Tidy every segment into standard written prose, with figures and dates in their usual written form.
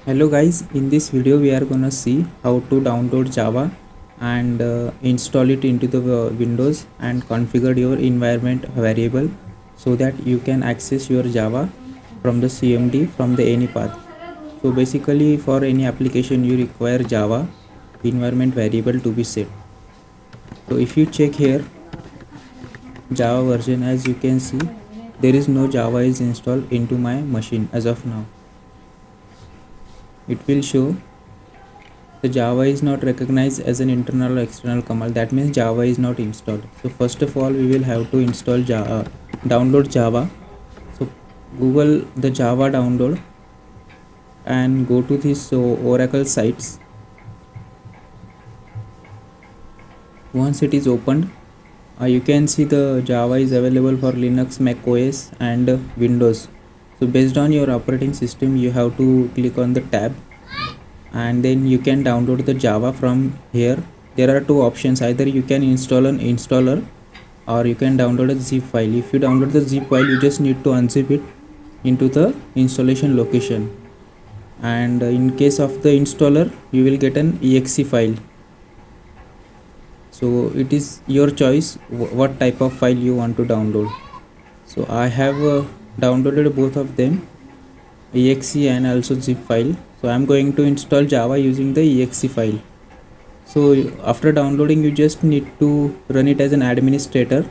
Hello guys, in this video we are gonna see how to download Java and install it into the Windows and configure your environment variable so that you can access your Java from the CMD from the any path. So basically for any application you require Java environment variable to be set. So if you check here Java version, as you can see there is no Java is installed into my machine as of now. It will show the Java is not recognized as an internal or external command. That means Java is not installed. So first of all we will have to install Java, download Java. So Google the Java download and go to this Oracle sites. Once it is opened, you can see the Java is available for Linux, Mac OS and Windows. So based on your operating system you have to click on the tab and then you can download the Java from here. There are two options, either you can install an installer or you can download a zip file. If you download the zip file you just need to unzip it into the installation location, and in case of the installer you will get an exe file. So it is your choice what type of file you want to download. So I have downloaded both of them, exe and also zip file. So I'm going to install Java using the exe file. So after downloading you just need to run it as an administrator,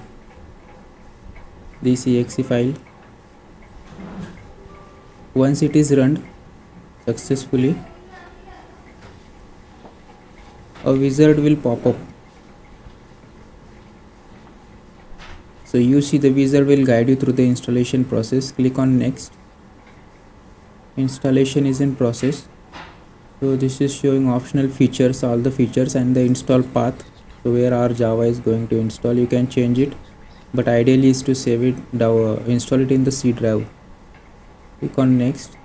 this exe file. Once it is run successfully, a wizard will pop up. So you see the wizard will guide you through the installation process. Click on next. Installation is in process. So this is showing optional features, all the features and the install path. So where our Java is going to install, you can change it, but ideally is to save it, install it in the C drive. Click on next.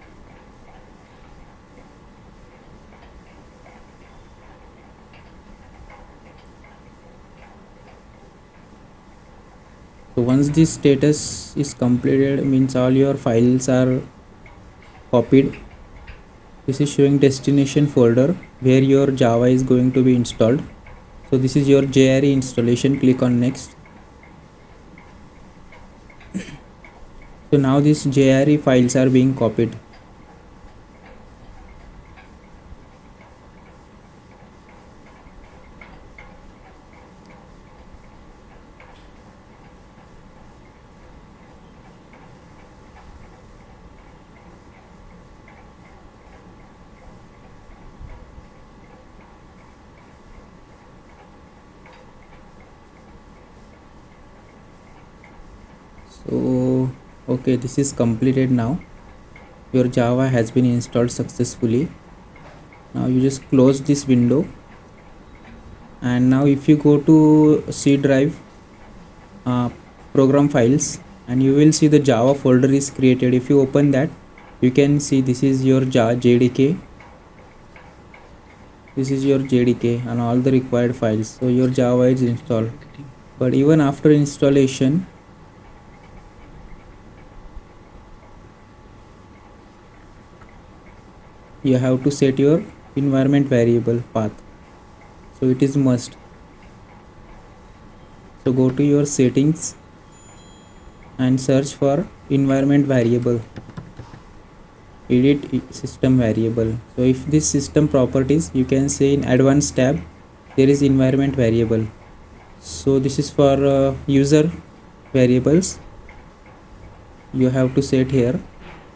So once this status is completed, means all your files are copied. This is showing destination folder where your Java is going to be installed. So this is your JRE installation. Click on next. So now these JRE files are being copied. So okay, this is completed now. Your Java has been installed successfully. Now you just close this window, and now if you go to C drive program files, and you will see the Java folder is created. If you open that, you can see this is your JDK. This is your JDK and all the required files. So your Java is installed. But even after installation, you have to set your environment variable path. So it is must. So go to your settings and search for environment variable, edit system variable. So if this system properties, you can say in advanced tab there is environment variable. So this is for user variables you have to set here,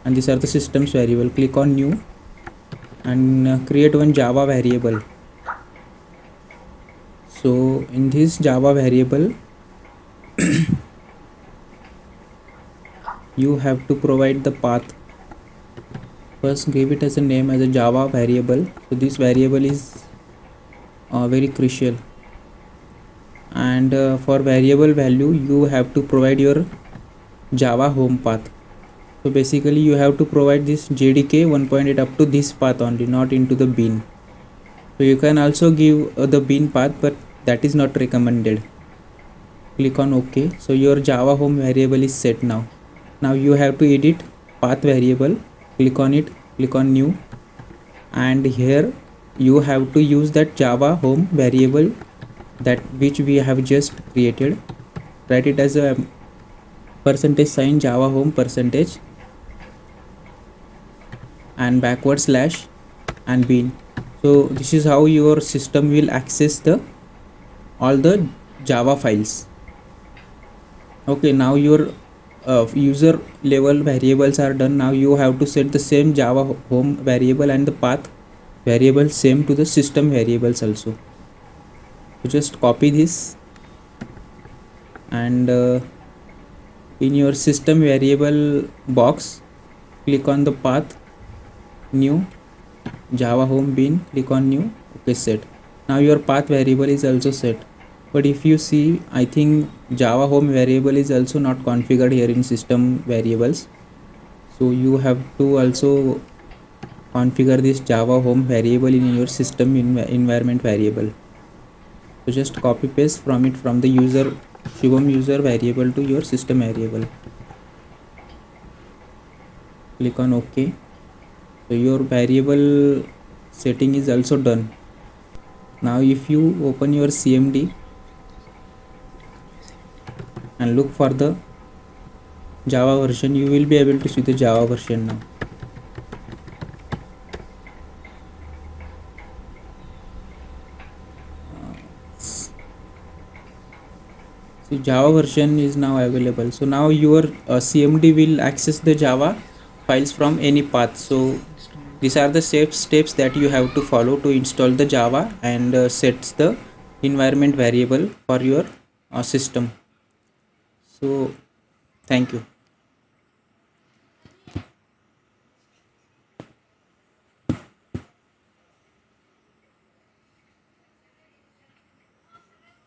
and these are the systems variable. Click on new and create one Java variable. So in this Java variable you have to provide the path. First give it as a name as a Java variable. So this variable is very crucial, and for variable value you have to provide your Java home path. So basically you have to provide this JDK 1.8 up to this path only, not into the bin. So you can also give the bin path, but that is not recommended. Click on OK. So your Java home variable is set now. Now you have to edit path variable. Click on it, click on new, and here you have to use that Java home variable that which we have just created. Write it as a percentage sign Java home percentage and backward slash and bin. So this is how your system will access the all the Java files. Okay, now your user level variables are done. Now you have to set the same Java home variable and the path variable same to the system variables also. So just copy this and in your system variable box click on the path, new Java home bin, click on new. Okay, set. Now your path variable is also set. But if you see, I think Java home variable is also not configured here in system variables. So you have to also configure this Java home variable in your system environment variable. So just copy paste from it from the user Shivam user variable to your system variable. Click on OK. So your variable setting is also done. Now if you open your CMD and look for the Java version, you will be able to see the Java version now. So Java version is now available. So now your CMD will access the Java files from any path. So these are the steps that you have to follow to install the Java and sets the environment variable for your system. So thank you.